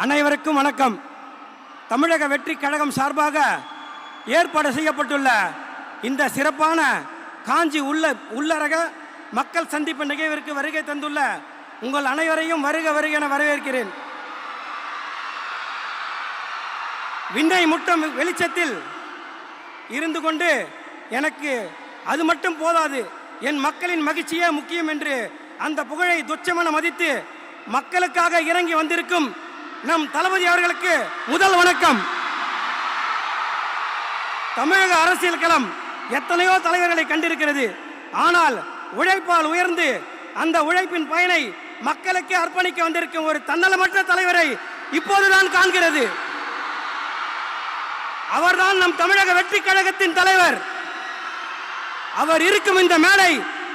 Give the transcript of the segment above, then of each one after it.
அனைவருக்கும் வணக்கம். தமிழக வெற்றி கழகம் சார்பாக ஏற்பாடு செய்யப்பட்டுள்ள இந்த சிறப்பான காஞ்சி உள்ளரக மக்கள் சந்திப்பு நிகழ்விற்கு வருகை தந்துள்ள உங்கள் அனைவரையும் வருக வருக என வரவேற்கிறேன். விண்ணை முட்டும் வெளிச்சத்தில் இருந்து கொண்டு எனக்கு அது மட்டும் போதாது, என் மக்களின் மகிழ்ச்சியே முக்கியம் என்று அந்த புகழை துச்சமென மதித்து மக்களுக்காக இறங்கி வந்திருக்கும் நம் தளபதி அவர்களுக்கு முதல் வணக்கம். தமிழக அரசியல் களம் எத்தனையோ தலைவர்களை கண்டிருக்கிறது. ஆனால் உழைப்பால் உயர்ந்து அந்த உழைப்பின் பயனை மக்களுக்கு அர்ப்பணிக்க வந்திருக்கும் ஒரு தன்னலமற்ற தலைவரை இப்போதுதான் காண்கிறது. அவர்தான் நம் தமிழக வெற்றி கழகத்தின் தலைவர். அவர் இருக்கும் இந்த மேடை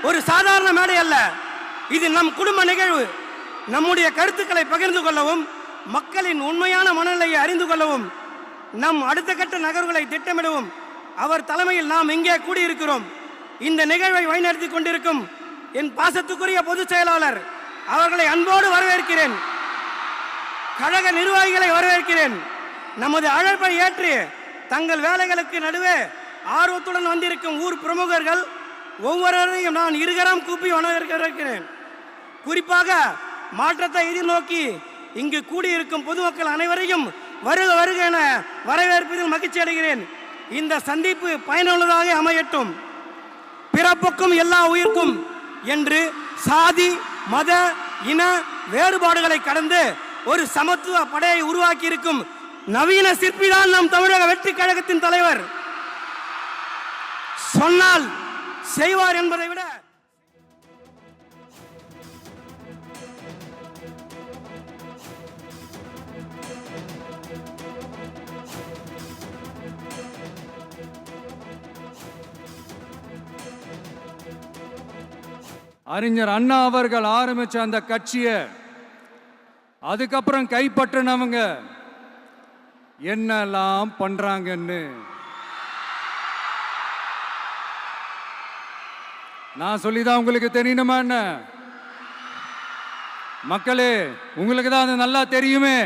ஒரு சாதாரண மேடை அல்ல. இது நம் குடும்ப நிகழ்வு. நம்முடைய கருத்துக்களை பகிர்ந்து கொள்ளவும், மக்களின் உண்மையான மனநிலையை அறிந்து கொள்ளவும், நம் அடுத்த கட்ட நகர்வுகளை திட்டமிடவும் அவர் தலைமையில் நாம் இங்கே கூடியிருக்கிறோம். இந்த நிகழ்வை வழிநடத்தி கொண்டிருக்கும் என் பாசத்துக்குரிய பொதுச் செயலாளர் அவர்களை அன்போடு வரவேற்கிறேன். கழக நிர்வாகிகளை வரவேற்கிறேன். நமது அழைப்பை ஏற்று தங்கள் வேலைகளுக்கு நடுவே ஆர்வத்துடன் வந்திருக்கும் ஊர் பிரமுகர்கள் ஒவ்வொருவரையும் நான் இருகரம் கூப்பி வரவேற்கிறேன். குறிப்பாக மாற்றத்தை எதிர்நோக்கி இங்கு கூடியிருக்கும் பொதுமக்கள் அனைவரையும் வருக வருக என வரவேற்பதில் மகிழ்ச்சி அடைகிறேன். இந்த சந்திப்பு பயனுள்ளதாக அமையட்டும். பிறப்புக்கும் எல்லா உயிர்க்கும் என்று சாதி மத இன வேறுபாடுகளை கடந்து ஒரு சமத்துவ படையை உருவாக்கி இருக்கும் நவீன சிற்பிதான் நம் தமிழக வெற்றி கழகத்தின் தலைவர். சொன்னால் செய்வார் என்பதை விட அறிஞர் அண்ணா அவர்கள் ஆரம்பிச்ச அந்த கட்சியை அதுக்கப்புறம் கைப்பற்றினவங்க என்னெல்லாம் பண்றாங்கன்னு நான் சொல்லிதான் உங்களுக்கு தெரியணுமா என்ன? மக்களே, உங்களுக்கு தான் அது நல்லா தெரியுமே.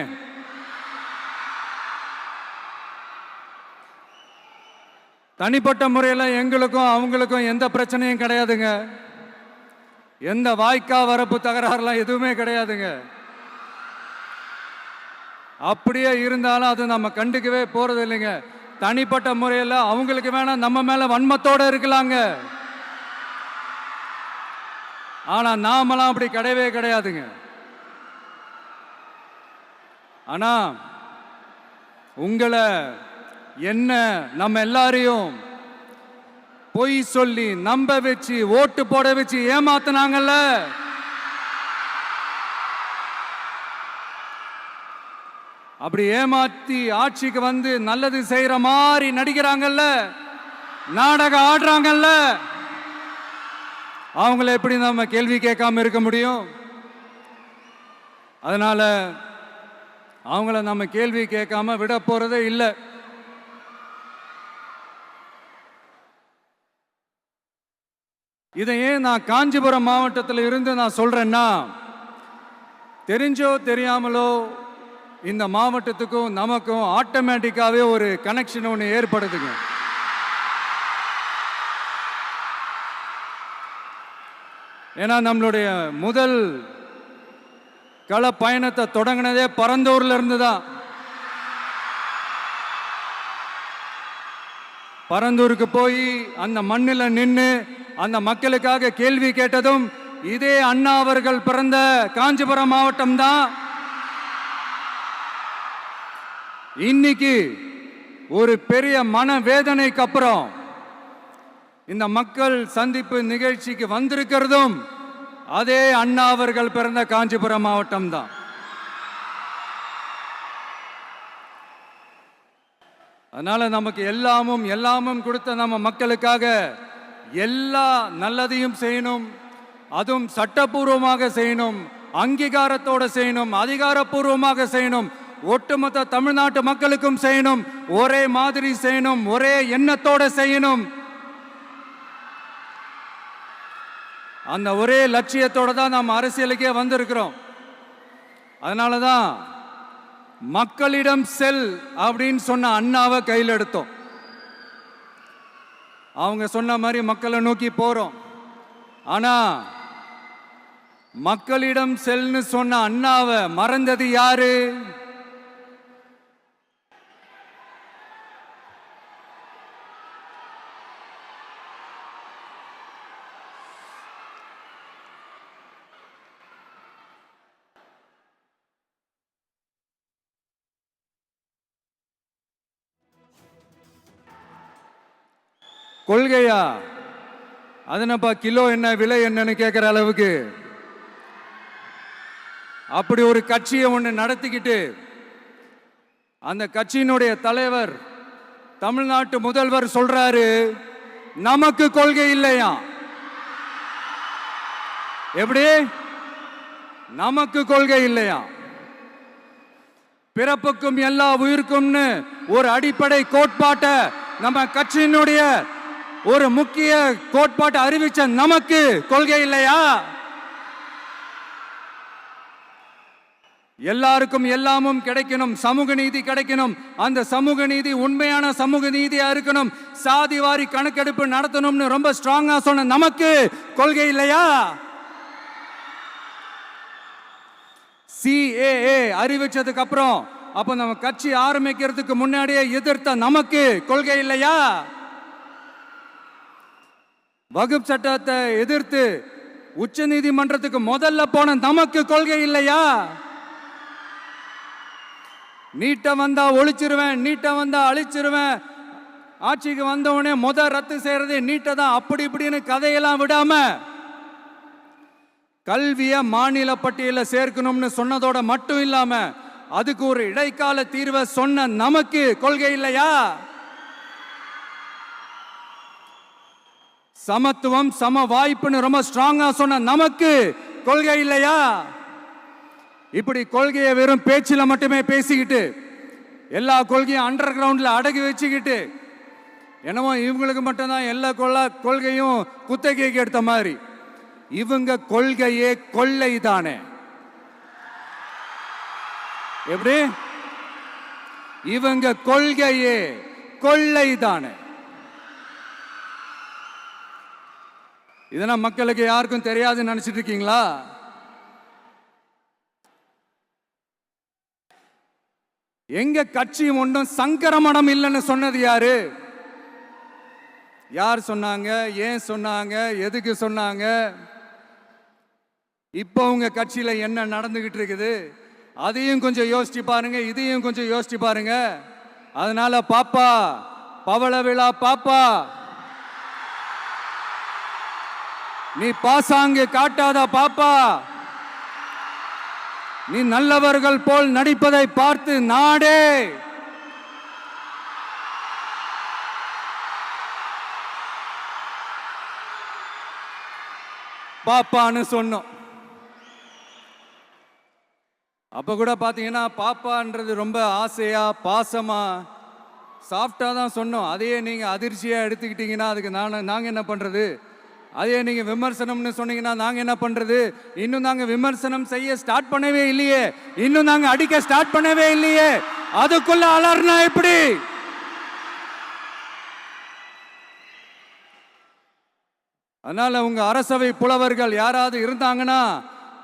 தனிப்பட்ட முறையில் எங்களுக்கும் அவங்களுக்கும் எந்த பிரச்சனையும் கிடையாதுங்க. எந்த வாய்க்கா வரப்பு தகராறுலாம் எதுவுமே கிடையாதுங்க. அப்படியே இருந்தாலும் அது நம்ம கண்டுக்கவே போறது இல்லைங்க. தனிப்பட்ட முறையில் அவங்களுக்கு வேணா நம்ம மேல வன்மத்தோட இருக்கலாங்க. ஆனா நாமெல்லாம் அப்படி கிடையவே கிடையாதுங்க. ஆனா உங்களை என்ன நம்ம எல்லாரையும் பொய் சொல்லி நம்ப வச்சு ஓட்டு போட வச்சு ஏமாத்தினாங்கல்ல, அப்படி ஏமாத்தி ஆட்சிக்கு வந்து நல்லது செய்யற மாதிரி நடிக்கிறாங்கல்ல, நாடகம் ஆடுறாங்கல்ல, அவங்கள எப்படி நம்ம கேள்வி கேட்காம இருக்க முடியும்? அதனால அவங்கள நம்ம கேள்வி கேட்காம விட போறதே இல்லை. இதை ஏன் நான் காஞ்சிபுரம் மாவட்டத்தில் இருந்து நான் சொல்றேன்னா, தெரிஞ்சோ தெரியாமலோ இந்த மாவட்டத்துக்கும் நமக்கும் ஆட்டோமேட்டிக்காவே ஒரு கனெக்ஷன் ஒன்று ஏற்படுதுங்க. ஏன்னா நம்மளுடைய முதல் கள பயணத்தை தொடங்கினதே பரந்தூர்ல இருந்து தான். பரந்தூருக்கு போய் அந்த மண்ணில் நின்று அந்த மக்களுக்காக கேள்வி கேட்டதும் இதே அண்ணா அவர்கள் பிறந்த காஞ்சிபுரம் மாவட்டம் தான். இன்னைக்கு ஒரு பெரிய மனவேதனைக்கு அப்புறம் இந்த மக்கள் சந்திப்பு நிகழ்ச்சிக்கு வந்திருக்கிறதும் அதே அண்ணா அவர்கள் பிறந்த காஞ்சிபுரம் மாவட்டம் தான். அதனால நமக்கு எல்லாமும் கொடுத்த நம்ம மக்களுக்காக எல்லா நல்லதையும் செய்யணும். அதுவும் சட்டப்பூர்வமாக செய்யணும், அங்கீகாரத்தோட செய்யணும், அதிகாரப்பூர்வமாக செய்யணும், ஒட்டுமொத்த தமிழ்நாட்டு மக்களுக்கும் செய்யணும், ஒரே மாதிரி செய்யணும், ஒரே எண்ணத்தோட செய்யணும். அந்த ஒரே லட்சியத்தோட தான் நாம் அரசியலுக்கே வந்திருக்கிறோம். அதனால தான் மக்களிடம் செல் அப்படின்னு சொன்ன அண்ணாவை கையில் எடுத்தோம். அவங்க சொன்ன மாதிரி மக்களை நோக்கி போறோம். ஆனா மக்களிடம் செல்னு சொன்ன அண்ணாவை மறந்தது யாரு? கொள்கையா? அதனப்பா கிலோ என்ன விலை என்னன்னு கேட்கிற அளவுக்கு அப்படி ஒரு கட்சியை ஒன்று நடத்திக்கிட்டு அந்த கட்சியினுடைய தலைவர் தமிழ்நாட்டு முதல்வர் சொல்றாரு நமக்கு கொள்கை இல்லையா. எப்படி? நமக்கு கொள்கை இல்லையா? பிறப்புக்கும் எல்லா உயிருக்கும்னு ஒரு அடிப்படை கோட்பாட்டை நம்ம கட்சியினுடைய ஒரு முக்கிய கோட்பாட்டை அறிவிச்ச நமக்கு கொள்கை இல்லையா? எல்லாருக்கும் எல்லாமும் கிடைக்கணும், சமூக நீதி கிடைக்கணும், அந்த சமூக நீதி உண்மையான சமூக நீதியா இருக்கணும், சாதி வாரி கணக்கெடுப்பு நடத்தணும்னு ரொம்ப ஸ்ட்ராங்கா சொன்ன நமக்கு கொள்கை இல்லையா? CAA அறிவிச்சதுக்கு அப்புறம் அப்ப நம்ம கட்சி ஆரம்பிக்கிறதுக்கு முன்னாடியே எதிர்த்த நமக்கு கொள்கை இல்லையா? வகுப்பு சட்டத்தை எதிர்த்து உச்ச நீதிமன்றத்துக்கு முதல்ல போன நமக்கு கொள்கை இல்லையா? நீட்ட வந்தா ஒழிச்சிருவேன், நீட்ட வந்தா அழிச்சிருவேன், ஆட்சிக்கு வந்தவனே ரத்து செய்யறதே நீட்ட தான், அப்படி இப்படின்னு கதையெல்லாம் விடாம கல்விய மாநில பட்டியலில் சேர்க்கணும்னு சொன்னதோட மட்டும் இல்லாம அதுக்கு ஒரு இடைக்கால தீர்வை சொன்ன நமக்கு கொள்கை இல்லையா? சமத்துவம் சம வாய்ப்புன்னு ரொம்ப ஸ்ட்ராங்கா சொன்ன நமக்கு கொள்கை இல்லையா? இப்படி கொள்கையை வெறும் பேச்சில் மட்டுமே பேசிக்கிட்டு எல்லா கொள்கையும் அண்டர் கிரவுண்ட்ல அடக்கி வச்சுக்கிட்டு என்னமோ இவங்களுக்கு மட்டும்தான் எல்லா கொள்கையும் குத்தகைக்கு எடுத்த மாதிரி இவங்க கொள்கையே கொள்ளை தானே. எப்படி? இவங்க கொள்கையே கொள்ளை தானே. இதெல்லாம் மக்களுக்கு யாருக்கும் தெரியாதுன்னு நினைச்சிட்டு இருக்கீங்களா? எங்க கட்சி ஒன்றும் சங்கரமணம் இல்லைன்னு சொன்னது யாரு? யார் சொன்னாங்க? ஏன் சொன்னாங்க? எதுக்கு சொன்னாங்க? இப்போ உங்க கட்சியில என்ன நடந்துகிட்டு இருக்குது அதையும் கொஞ்சம் யோசிச்சு பாருங்க, இதையும் கொஞ்சம் யோசிச்சு பாருங்க. அதனால பாப்பா, பவள விழா பாப்பா, நீ பாசாங்கு காட்டாத பாப்பா, நீ நல்லவர்கள் போல் நடிப்பதை பார்த்து நாடே பாப்பான்னு சொன்னோம். அப்ப கூட பாத்தீங்கன்னா பாப்பான்றது ரொம்ப ஆசையா பாசமா சாஃப்டா தான் சொன்னோம். அதையே நீங்க அதிர்ச்சியா எடுத்துக்கிட்டீங்கன்னா அதுக்கு நாங்க என்ன பண்றது? அதே நீங்க விமர்சனம்னு சொன்னீங்கன்னா நாங்க என்ன பண்றது? இன்னும் நாங்க விமர்சனம் செய்ய ஸ்டார்ட் பண்ணவே இல்லையே, இன்னும் நாங்க அடிக்க ஸ்டார்ட் பண்ணவே இல்லையே, அதுக்குள்ள அலர்னா எப்படி? அதனால உங்க அரசவை புலவர்கள் யாராவது இருந்தாங்கன்னா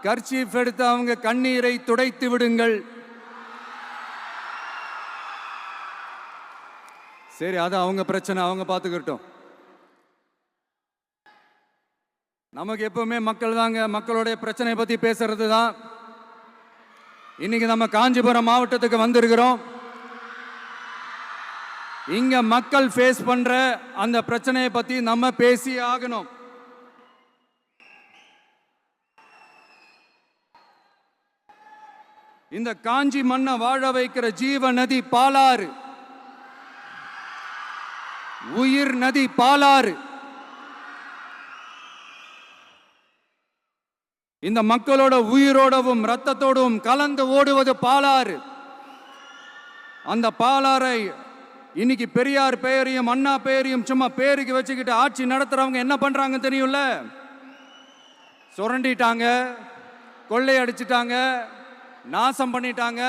கர்ச்சீஃப் எடுத்து அவங்க கண்ணீரை துடைத்து விடுங்கள். சரி, அது அவங்க பிரச்சனை, அவங்க பார்த்துக்கிட்டோம். நமக்கு எப்பவுமே மக்கள் தாங்க, மக்களுடைய பிரச்சனை பத்தி பேசுறது தான். இன்னைக்கு நம்ம காஞ்சிபுரம் மாவட்டத்துக்கு வந்திருக்கிறோம். இங்க மக்கள் ஃபேஸ் பண்ற அந்த பிரச்சனையை பத்தி நம்ம பேசி ஆகணும். இந்த காஞ்சி மண்ணை வாழ வைக்கிற ஜீவ நதி பாலாறு, உயிர் நதி பாலாறு. இந்த மக்களோட உயிரோடவும் ரத்தத்தோடும் கலந்து ஓடுவது பாலாறு. அந்த பாலாறை இன்னைக்கு பெரியார் பெயரையும் அண்ணா பெயரையும் சும்மா பேருக்கு வச்சுக்கிட்டு ஆட்சி நடத்துறவங்க என்ன பண்றாங்க தெரியும்ல? சுரண்டிட்டாங்க, கொள்ளை அடிச்சிட்டாங்க, நாசம் பண்ணிட்டாங்க,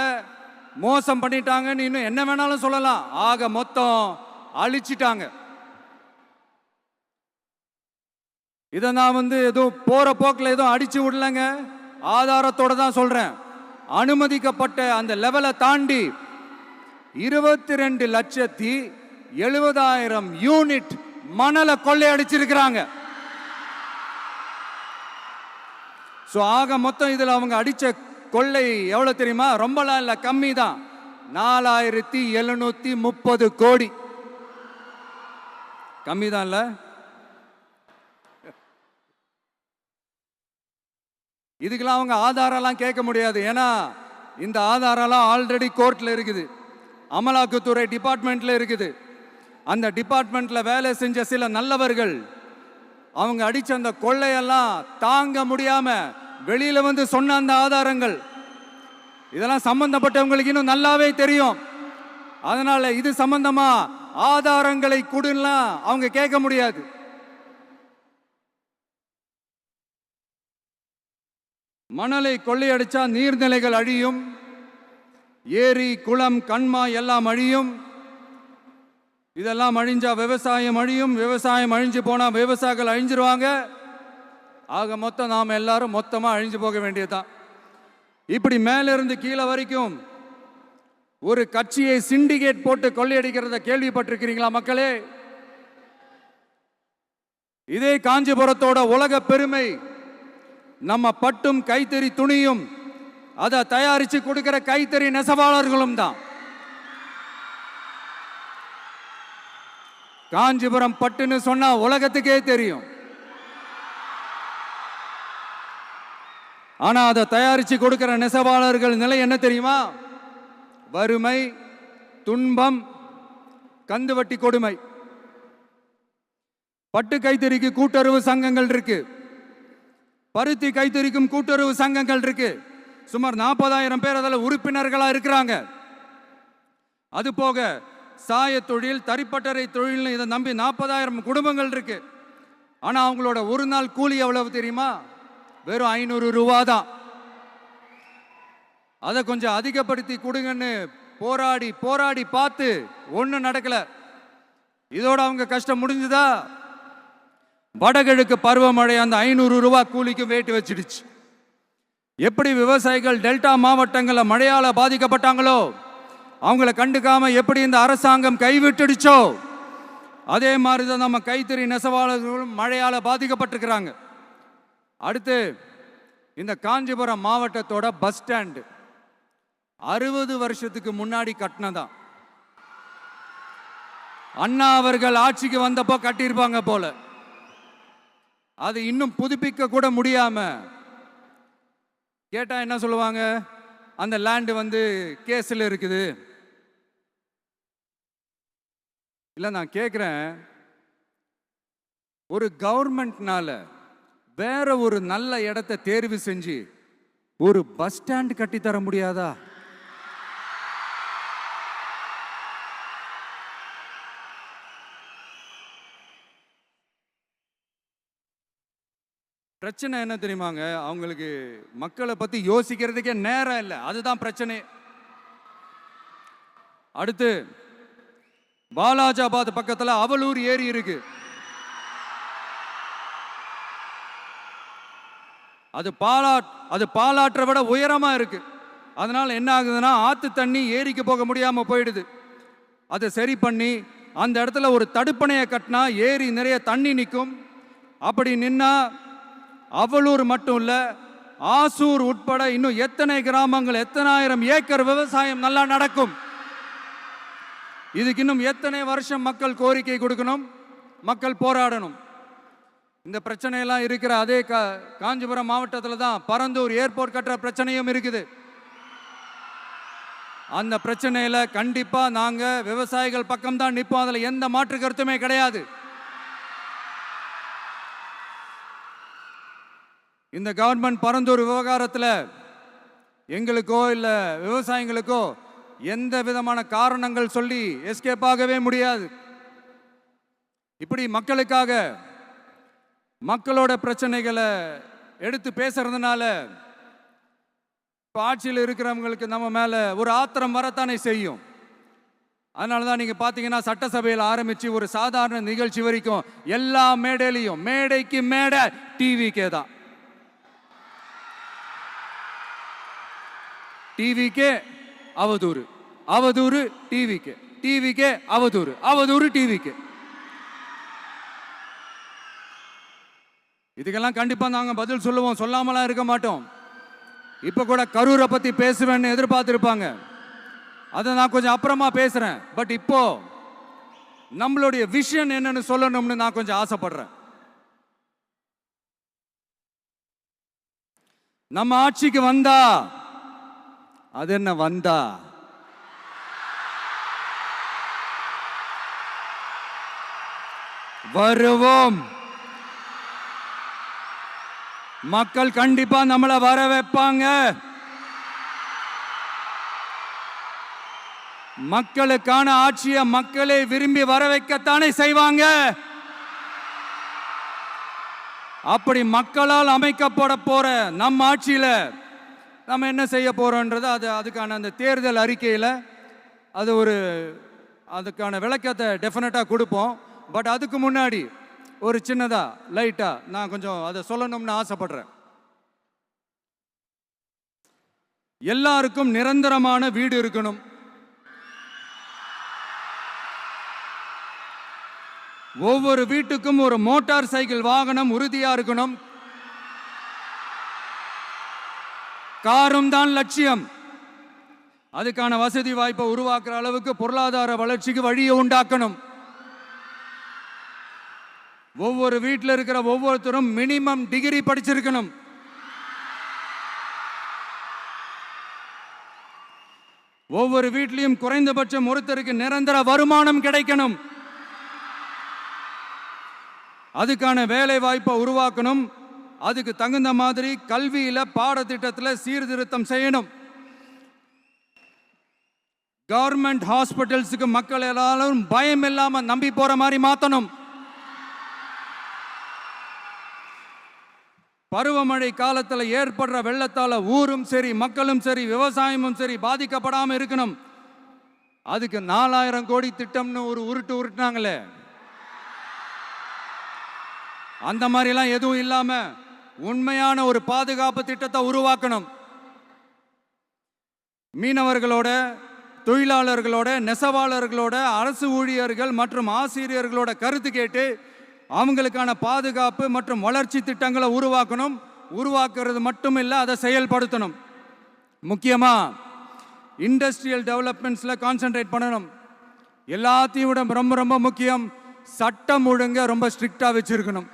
மோசம் பண்ணிட்டாங்கன்னு இன்னும் என்ன வேணாலும் சொல்லலாம். ஆக மொத்தம் அழிச்சிட்டாங்க. இதை நான் எதுவும் போற போக்கில் எதுவும் அடிச்சு விடலங்க, ஆதாரத்தோட தான் சொல்றேன். அனுமதிக்கப்பட்ட அந்த லெவலை தாண்டி 22,70,000 யூனிட் மணலை கொள்ளையடிச்சிருக்கிறாங்க. ஆக மொத்தம் இதுல அவங்க அடிச்ச கொள்ளை எவ்வளவு தெரியுமா? ரொம்பலாம் இல்ல, கம்மி தான். 4,730 கோடி. கம்மி தான் இல்ல? இதுக்கெல்லாம் அவங்க ஆதாரம்லாம் கேட்க முடியாது. ஏன்னா இந்த ஆதாரம்லாம் ஆல்ரெடி கோர்ட்ல இருக்குது, அமலாக்கத்துறை டிபார்ட்மெண்ட்ல இருக்குது. அந்த டிபார்ட்மெண்ட்ல வேலை செஞ்ச சில நல்லவர்கள் அவங்க அடிச்ச அந்த கொள்ளையெல்லாம் தாங்க முடியாம வெளியில சொன்ன அந்த ஆதாரங்கள், இதெல்லாம் சம்பந்தப்பட்டவங்களுக்கு இன்னும் நல்லாவே தெரியும். அதனால இது சம்பந்தமா ஆதாரங்களை கொடுலாம் அவங்க கேட்க முடியாது. மணலை கொள்ளையடிச்சா நீர்நிலைகள் அழியும், ஏரி குளம் கண்மா எல்லாம் அழியும். இதெல்லாம் அழிஞ்சா விவசாயம் அழியும், விவசாயம் அழிஞ்சு போனா விவசாயிகள் அழிஞ்சிருவாங்க. ஆக மொத்தம் நாம் எல்லாரும் மொத்தமா அழிஞ்சு போக வேண்டியதுதான். இப்படி மேல இருந்து கீழே வரைக்கும் ஒரு கட்சியை சிண்டிகேட் போட்டு கொள்ளையடிக்கிறத கேள்விப்பட்டிருக்கிறீங்களா மக்களே? இதே காஞ்சிபுரத்தோட உலக பெருமை நம்ம பட்டும் கைத்தறி துணியும் அதை தயாரிச்சு கொடுக்கிற கைத்தறி நெசவாளர்களும் தான். காஞ்சிபுரம் பட்டுன்னு சொன்னா உலகத்துக்கே தெரியும். ஆனா அதை தயாரிச்சு கொடுக்கிற நெசவாளர்கள் நிலை என்ன தெரியுமா? வறுமை, துன்பம், கந்துவட்டி கொடுமை. பட்டு கைத்தறிக்கு கூட்டுறவு சங்கங்கள் இருக்கு, பருத்தி கைத்தறிக்கும் கூட்டுறவு சங்கங்கள் இருக்கு. சுமார் 40,000 பேர் அதில் உறுப்பினர்களா இருக்கிறாங்க. அது போக சாய தொழில், தறிப்பட்டறை தொழில் இதை நம்பி 40,000 குடும்பங்கள் இருக்கு. ஆனா அவங்களோட ஒரு நாள் கூலி எவ்வளவு தெரியுமா? வெறும் 500 ரூபா தான். அதை கொஞ்சம் அதிகப்படுத்தி கொடுங்கன்னு போராடி போராடி பார்த்து ஒன்றும் நடக்கல. இதோட அவங்க கஷ்டம் முடிஞ்சுதா? வடகிழக்கு பருவமழை அந்த 500 ரூபா கூலிக்கு வேட்டு வச்சிடுச்சு. எப்படி விவசாயிகள் டெல்டா மாவட்டங்களில் மழையால பாதிக்கப்பட்டாங்களோ, அவங்கள கண்டுக்காம எப்படி இந்த அரசாங்கம் கைவிட்டுடுச்சோ, அதே மாதிரி தான் நம்ம கைத்தறி நெசவாளர்களும் மழையால பாதிக்கப்பட்டிருக்கிறாங்க. அடுத்து இந்த காஞ்சிபுரம் மாவட்டத்தோட பஸ் ஸ்டாண்டு 60 வருஷத்துக்கு முன்னாடி கட்டினதான். அண்ணா அவர்கள் ஆட்சிக்கு வந்தப்போ கட்டியிருப்பாங்க போல. அது இன்னும் புதுப்பிக்க கூட முடியாம, கேட்டா என்ன சொல்லுவாங்க? அந்த லேண்டு கேஸ்ல இருக்குது. இல்ல நான் கேட்கிறேன், ஒரு கவர்மெண்ட்னால வேற ஒரு நல்ல இடத்தை தேர்வு செஞ்சு ஒரு பஸ் ஸ்டாண்ட் கட்டி தர முடியாதா? பிரச்சனை என்ன தெரியுமாங்க? அவங்களுக்கு மக்களை பத்தி யோசிக்கிறதுக்கே நேரம் இல்லை, அதுதான் பிரச்சனை. அடுத்து பாலாஜாபாத் பக்கத்துல அவலூர் ஏரி இருக்கு. அது பாலாற்றை விட உயரமா இருக்கு. அதனால என்ன ஆகுதுன்னா, ஆத்து தண்ணி ஏரிக்கு போக முடியாம போயிடுது. அதை சரி பண்ணி அந்த இடத்துல ஒரு தடுப்பணையை கட்டினா ஏரி நிறைய தண்ணி நிற்கும். அப்படி நின்னா அவலூர் மட்டும் இல்ல, ஆசூர் உட்பட இன்னும் எத்தனை கிராமங்கள், எத்தனை ஆயிரம் ஏக்கர் விவசாயம் நல்லா நடக்கும். இதுக்கு இன்னும் எத்தனை வருஷம் மக்கள் கோரிக்கை கொடுக்கணும், மக்கள் போராடணும். இந்த பிரச்சனையெல்லாம் இருக்கிற அதே காஞ்சிபுரம் மாவட்டத்தில் தான் பரந்தூர் ஏர்போர்ட் கட்டுற பிரச்சனையும் இருக்குது. அந்த பிரச்சனையில கண்டிப்பா நாங்க விவசாயிகள் பக்கம் தான் நிற்போம், அதுல எந்த மாற்று கருத்துமே கிடையாது. இந்த கவர்மெண்ட் பரந்தூர் விவகாரத்தில் எங்களுக்கோ இல்ல விவசாயிகளுக்கோ எந்த விதமான காரணங்கள் சொல்லி எஸ்கேப் ஆகவே முடியாது. இப்படி மக்களுக்காக மக்களோட பிரச்சனைகளை எடுத்து பேசுறதுனால இப்போ ஆட்சியில் இருக்கிறவங்களுக்கு நம்ம மேல ஒரு ஆத்திரம் வரத்தானே செய்யும். அதனால தான் நீங்க பாத்தீங்கன்னா சட்டசபையில் ஆரம்பிச்சு ஒரு சாதாரண நிகழ்ச்சி வரைக்கும் எல்லா மேடையிலையும் மேடைக்கு மேடை டிவிக்கே தான். டிவிக்கே அவதூறு, அவதூறு டிவிக்கு, டிவிக்கே அவதூறு, அவதூறு டிவிக்கு. இதுக்கெல்லாம் கண்டிப்பா நாங்க பதில் சொல்லுவோம், சொல்லாமலாம் இருக்க மாட்டோம். இப்ப கூட கரூரை பத்தி பேசுவேன்னு எதிர்பார்த்திருப்பாங்க, அதை நான் கொஞ்சம் அப்புறமா பேசுறேன். பட் இப்போ நம்மளுடைய விஷன் என்னன்னு சொல்லணும்னு நான் கொஞ்சம் ஆசைப்படுறேன். நம்ம ஆட்சிக்கு வந்தா, அது என்ன வந்தா, வருவோம். மக்கள் கண்டிப்பா நம்மளை வர வைப்பாங்க. மக்களுக்கான ஆட்சியை மக்களே விரும்பி வர வைக்கத்தானே செய்வாங்க. அப்படி மக்களால் அமைக்கப்பட போற நம்ம ஆட்சியில நம்ம என்ன செய்ய போறோம்ன்றது அதுக்கான அந்த தேர்தல் அறிக்கையில அதுக்கான விளக்கத்தை டெஃபினட்டா கொடுப்போம். பட் அதுக்கு முன்னாடி ஒரு சின்னதா லைட்டா நான் கொஞ்சம் அதை சொல்லணும்னு ஆசைப்படுறேன். எல்லாருக்கும் நிரந்தரமான வீடு இருக்கணும். ஒவ்வொரு வீட்டுக்கும் ஒரு மோட்டார் சைக்கிள் வாகனம் உறுதியா இருக்கணும். காரும் தான் லட்சியம். அதுக்கான வசதி வாய்ப்பை உருவாக்குற அளவுக்கு பொருளாதார வளர்ச்சிக்கு வழியை உண்டாக்கணும். ஒவ்வொரு வீட்டில் இருக்கிற ஒவ்வொருத்தரும் மினிமம் டிகிரி படிச்சிருக்கணும். ஒவ்வொரு வீட்லையும் குறைந்தபட்சம் ஒருத்தருக்கு நிரந்தர வருமானம் கிடைக்கணும். அதுக்கான வேலை வாய்ப்பை உருவாக்கணும். அதுக்கு தகுந்த மாதிரி கல்வியில பாடத்திட்டத்தில் சீர்திருத்தம் செய்யணும். கவர்மெண்ட் ஹாஸ்பிட்டல்ஸுக்கு மக்கள் எல்லாரும் பயம் இல்லாம நம்பி போற மாதிரி மாத்தணும். பருவமழை காலத்தில் ஏற்படுற வெள்ளத்தால ஊரும் சரி மக்களும் சரி விவசாயமும் சரி பாதிக்கப்படாம இருக்கணும். அதுக்கு 4000 கோடி திட்டம்னு ஒரு உருட்டுனாங்களே, அந்த மாதிரிலாம் எதுவும் இல்லாம உண்மையான ஒரு பாதுகாப்பு திட்டத்தை உருவாக்கணும். மீனவர்களோட, தொழிலாளர்களோட, நெசவாளர்களோட, அரசு ஊழியர்கள் மற்றும் ஆசிரியர்களோட கருத்து கேட்டு அவங்களுக்கான பாதுகாப்பு மற்றும் வளர்ச்சி திட்டங்களை உருவாக்கணும். உருவாக்குறது மட்டும் இல்லை, அதை செயல்படுத்தணும். முக்கியமா இண்டஸ்ட்ரியல் டெவலப்மெண்ட்ஸ்ல கான்சென்ட்ரேட் பண்ணணும். எல்லாத்தையும் விட ரொம்ப ரொம்ப முக்கியம், சட்டம் ஒழுங்க ரொம்ப ஸ்ட்ரிக்டா வச்சிருக்கணும்.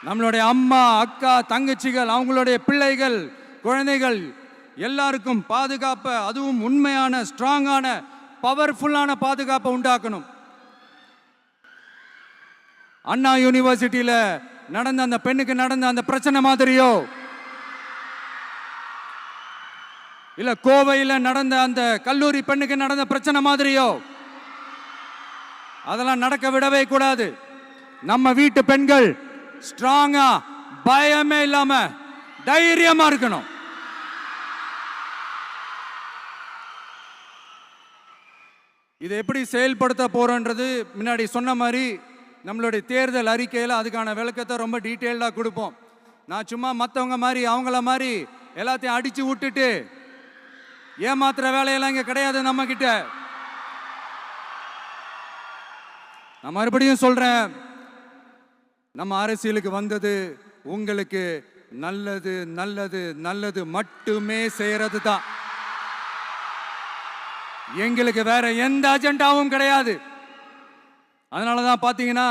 நம்மளுடைய அம்மா, அக்கா, தங்கச்சிகள், அவங்களுடைய பிள்ளைகள், குழந்தைகள் எல்லாருக்கும் பாதுகாப்பை, அதுவும் உண்மையான ஸ்ட்ராங்கான பவர்ஃபுல்லான பாதுகாப்பை உண்டாக்கணும். அண்ணா யூனிவர்சிட்டியில நடந்த அந்த பெண்ணுக்கு நடந்த அந்த பிரச்சனை மாதிரியோ, இல்ல கோவையில் நடந்த அந்த கல்லூரி பெண்ணுக்கு நடந்த பிரச்சனை மாதிரியோ அதெல்லாம் நடக்க விடவே கூடாது. நம்ம வீட்டு பெண்கள் ஸ்ட்ராங்கா, பயமே இல்லாம தைரியமா இருக்கணும். இதை எப்படி செயல்படுத்த போறோன்றது முன்னாடி சொன்ன மாதிரி நம்மளுடைய தேர்தல் அறிக்கையில் அதுக்கான விளக்கத்தை ரொம்ப டீட்டெயில்டாக கொடுப்போம். நான் சும்மா மற்றவங்க மாதிரி அவங்கள மாதிரி எல்லாத்தையும் அடிச்சு விட்டுட்டு ஏமாத்துற வேலையெல்லாம் இங்கே கிடையாது நம்ம கிட்ட. நான் மறுபடியும் சொல்றேன், நம்ம அரசியலுக்கு வந்தது உங்களுக்கு நல்லது நல்லது நல்லது மட்டுமே செய்யறது தான். எங்களுக்கு வேற எந்த அஜெண்டாவும் கிடையாது. அதனாலதான் பாத்தீங்கன்னா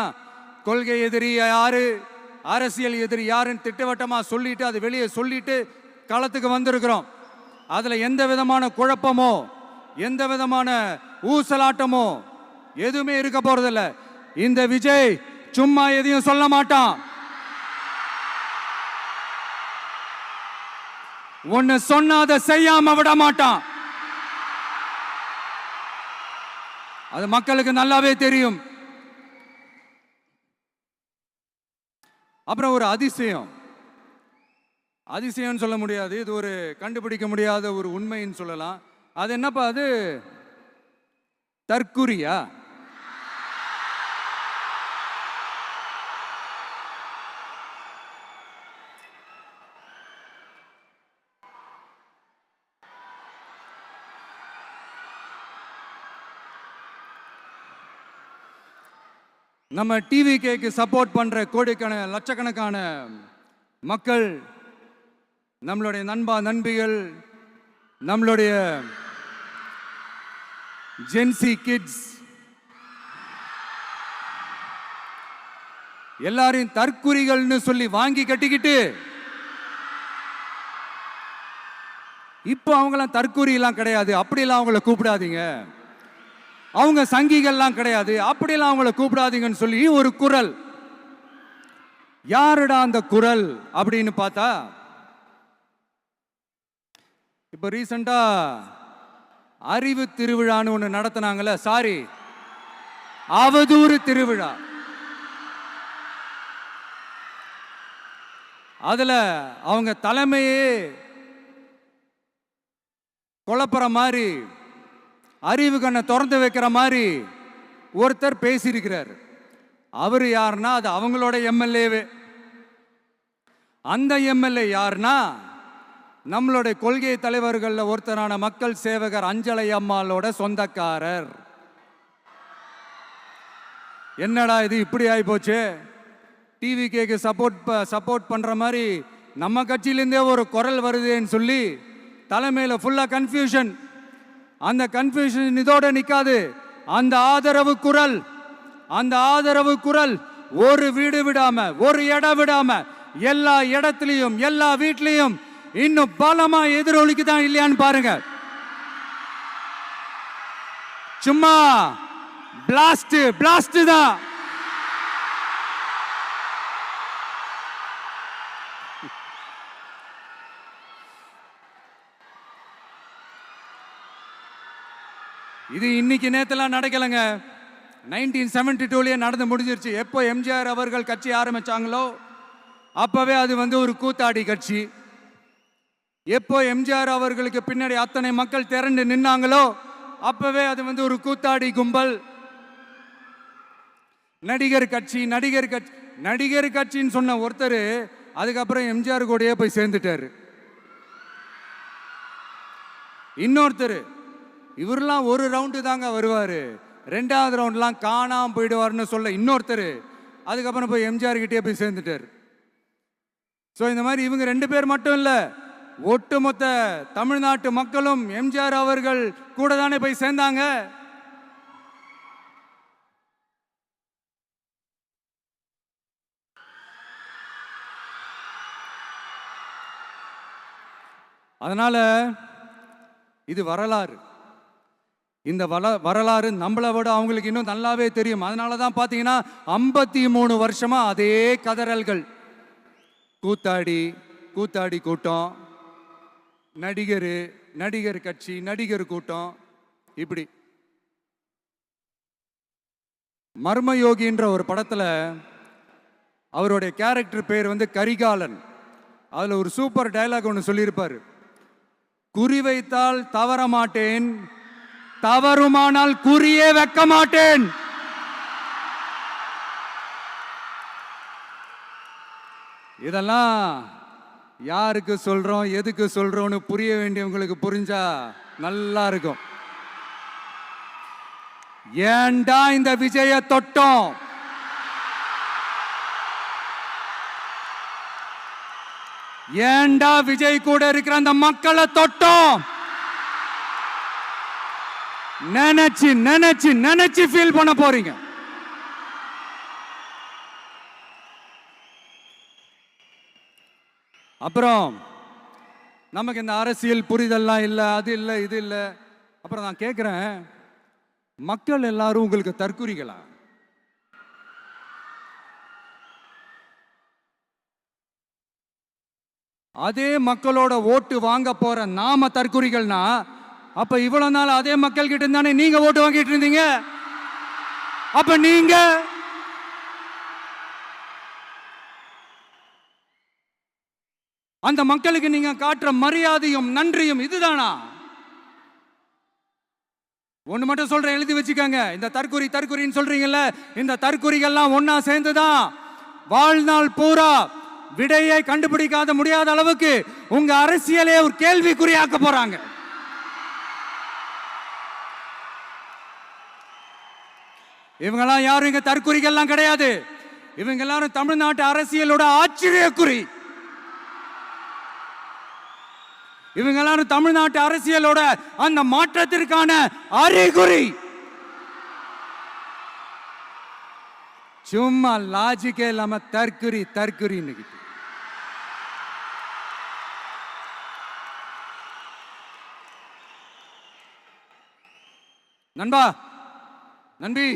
கொள்கை எதிரி யாரு, அரசியல் எதிரி யாருன்னு திட்டவட்டமா சொல்லிட்டு அது வெளியே சொல்லிட்டு களத்துக்கு வந்திருக்கிறோம். அதுல எந்த விதமான குழப்பமோ எந்த விதமான ஊசலாட்டமோ எதுவுமே இருக்க போறதில்ல. இந்த விஜய் சும்மா எதையும் சொல்ல மாட்டான். ஒன்னு சொன்னா அதை செய்யாம விட மாட்டான். அது மக்களுக்கு நல்லாவே தெரியும். அப்புறம் ஒரு அதிசயம், அதிசயம்னு சொல்ல முடியாது, இது ஒரு கண்டுபிடிக்க முடியாத ஒரு உண்மைன்னு சொல்லலாம். அது என்னப்பா அது? தற்குறியா? நம்ம டிவிகேக்கு சப்போர்ட் பண்ற லட்சக்கணக்கான மக்கள், நம்மளுடைய நண்பிகள், நம்மளுடைய ஜென்சி கிட்ஸ் எல்லாரையும் தற்குறிகள்னு சொல்லி வாங்கி கட்டிக்கிட்டு இப்போ அவங்களாம் தற்குறிலாம் கிடையாது, அப்படிலாம் அவங்கள கூப்பிடாதீங்க, அவங்க சங்கிகள்லாம் கிடையாது, அப்படிலாம் அவங்கள கூப்பிடாதீங்கன்னு சொல்லி ஒரு குரல். யாருடா அந்த குரல் அப்படின்னு பார்த்தா, இப்ப ரீசெண்டா அறிவு திருவிழான்னு ஒன்று நடத்தினாங்கல்ல, சாரி அவதூறு திருவிழா. அதுல அவங்க தலைமையே குழப்பற மாதிரி, அறிவு கண்ணை திறந்து வைக்கிற மாதிரி ஒருத்தர் பேசியிருக்கிறார். அவர் யாருன்னா அது அவங்களோட எம்எல்ஏவே. அந்த எம்எல்ஏ யாருன்னா நம்மளுடைய கொள்கை தலைவர்கள் ஒருத்தரான மக்கள் சேவகர் அஞ்சலை அம்மாளோட சொந்தக்காரர். என்னடா இது இப்படி ஆகி போச்சு? டிவிகேக்கு சப்போர்ட் பண்ற மாதிரி நம்ம கட்சியிலேருந்தே ஒரு குரல் வருதுன்னு சொல்லி தலைமையில் ஃபுல்லா கன்ஃபியூஷன். அந்த கன்ஃபியூஷன் இதோட நிக்காது. அந்த ஆதரவு குரல் ஒரு வீடு விடாம, ஒரு இடம் விடாம, எல்லா இடத்துலயும், எல்லா வீட்லயும் இன்னும் பலமா எதிரொலிக்கு தான் இல்லையான்னு பாருங்க. சும்மா பிளாஸ்ட் தான். இது இன்னைக்கு நேத்தெல்லாம் நடக்கலைங்க, 1972லயே நடந்து முடிஞ்சிருச்சு. எப்போ எம்ஜிஆர் அவர்கள் கட்சி ஆரம்பிச்சாங்களோ அப்பவே அது ஒரு கூத்தாடி கட்சி. எப்போ எம்ஜிஆர் அவர்களுக்கு பின்னாடி அத்தனை மக்கள் திரண்டு நின்னாங்களோ அப்பவே அது ஒரு கூத்தாடி கும்பல். நடிகர் கட்சின்னு சொன்ன ஒருத்தர் அதுக்கப்புறம் எம்ஜிஆர் கூடயே போய் சேர்ந்துட்டாரு. இன்னொருத்தர், இவரெல்லாம் ஒரு ரவுண்டு தாங்க வருவாரு, ரெண்டாவது ரவுண்ட்லாம் காணாம போயிடுவார்னு சொல்ல இன்னொருத்தர் அதுக்கப்புறம் போய் எம்ஜிஆர் கிட்டே போய் சேர்ந்துட்டார். ஸோ இந்த மாதிரி இவங்க 2 பேர் மட்டும் இல்லை, ஒட்டுமொத்த தமிழ்நாட்டு மக்களும் எம்ஜிஆர் அவர்கள் கூட தானே போய் சேர்ந்தாங்க. அதனால இது வரலாறு. இந்த வரலாறு நம்மளை விட அவங்களுக்கு இன்னும் நல்லாவே தெரியும். அதனால தான் பார்த்தீங்கன்னா 53 வருஷமா அதே கதறல்கள். கூத்தாடி கூட்டம், நடிகர் கட்சி, நடிகர் கூட்டம், இப்படி. மர்மயோகின்ற ஒரு படத்துல அவருடைய கேரக்டர் பேர் கரிகாலன். அதுல ஒரு சூப்பர் டயலாக் ஒன்று சொல்லியிருப்பாரு. குறி வைத்தால் தவற மாட்டேன், தவறுமானால் குறியே வைக்க மாட்டேன். இதெல்லாம் யாருக்கு சொல்றோம், எதுக்கு சொல்றோம்னு புரிய வேண்டியவங்களுக்கு புரிஞ்சா நல்லா இருக்கும். ஏண்டா இந்த விஜய தொட்டோம், ஏண்டா விஜய் கூட இருக்கிற அந்த மக்களை தொட்டோம் நினைச்சு ஃபீல் பண்ண போறீங்க. அப்புறம் நமக்கு இந்த அரசியல் புரிதல்லாம் இல்லை, அது இல்லை, இது இல்லை. அப்புறம் நான் கேட்குறேன், மக்கள் எல்லாரும் உங்களுக்கு தற்குறிகளா? அதே மக்களோட ஓட்டு வாங்க போற நாம தற்குறிகள்னா, அப்ப இவ்வளவு நாள் அதே மக்கள் கிட்ட இருந்தானே நீங்க ஓட்டு வாங்கிட்டு இருந்தீங்க. அப்ப நீங்க அந்த மக்களுக்கு நீங்க காட்டுற மரியாதையும் நன்றியும் இதுதானா? ஒண்ணு மட்டும் சொல்றேன், எழுதி வச்சுக்கோங்க. இந்த தற்குறின்னு சொல்றீங்கல்ல, இந்த தற்குறிகள்லாம் ஒன்னா சேர்ந்துதான் வாழ்நாள் பூரா விடையை கண்டுபிடிக்காத முடியாத அளவுக்கு உங்க அரசியலே ஒரு கேள்விக்குறியாக்க போறாங்க. இவங்கெல்லாம் யாரும் இங்க தற்குறிகள்லாம் கிடையாது. இவங்க எல்லாரும் தமிழ்நாட்டு அரசியலோட ஆச்சரியக்குறி. இவங்க எல்லாரும் தமிழ்நாட்டு அரசியலோட அந்த மாற்றத்திற்கான அறிகுறி. சும்மா லாஜிக்கே இல்லாம தற்குறி. நண்பா, நண்பி,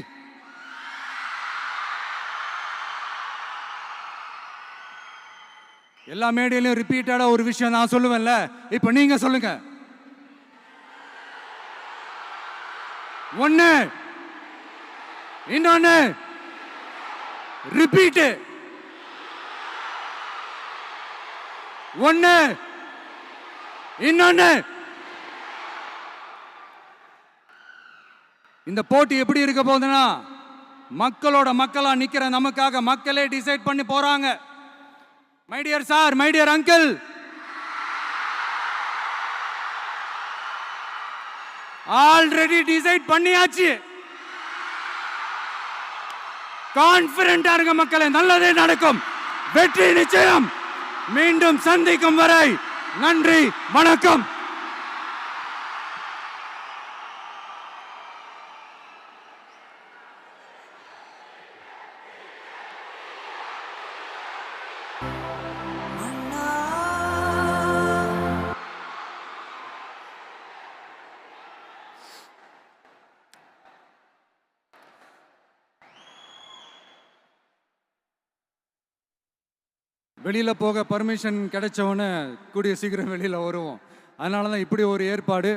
எல்லா மேடையிலும் ரிப்பீட்டடா ஒரு விஷயம் நான் சொல்லுவேன்ல, இப்ப நீங்க சொல்லுங்க. ஒண்ணு, இன்னொன்னு, ரிப்பீட். ஒண்ணு, இன்னொன்னு. இந்த போட்டி எப்படி இருக்க போகுதுன்னா, மக்களோட மக்களா நிக்கிற நமக்காக மக்களே டிசைட் பண்ணி போறாங்க. My dear sir, my dear uncle, already decide பண்ணியாச்சு. கான்பிடென்டா இருக்க மக்களே, நல்லதே நடக்கும், வெற்றி நிச்சயம். மீண்டும் சந்திக்கும் வரை நன்றி, வணக்கம். வெளியில போக பர்மிஷன் கிடைச்சவொன்னே கூடிய சீக்கிரம் வெளியில வருவோம். அதனால தான் இப்படி ஒரு ஏற்பாடு.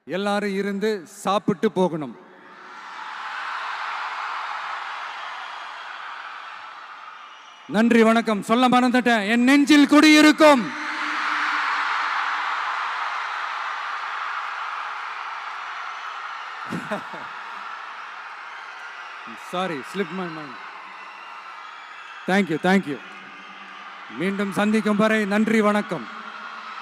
எல்லாரும் இருந்து சாப்பிட்டு போகணும். நன்றி, வணக்கம். சொல்ல மறந்துட்டேன், என் நெஞ்சில் குடியிருக்கும் sorry, slip my mind. Thank you. மீண்டும் சந்திக்கும் வரை நன்றி, வணக்கம்.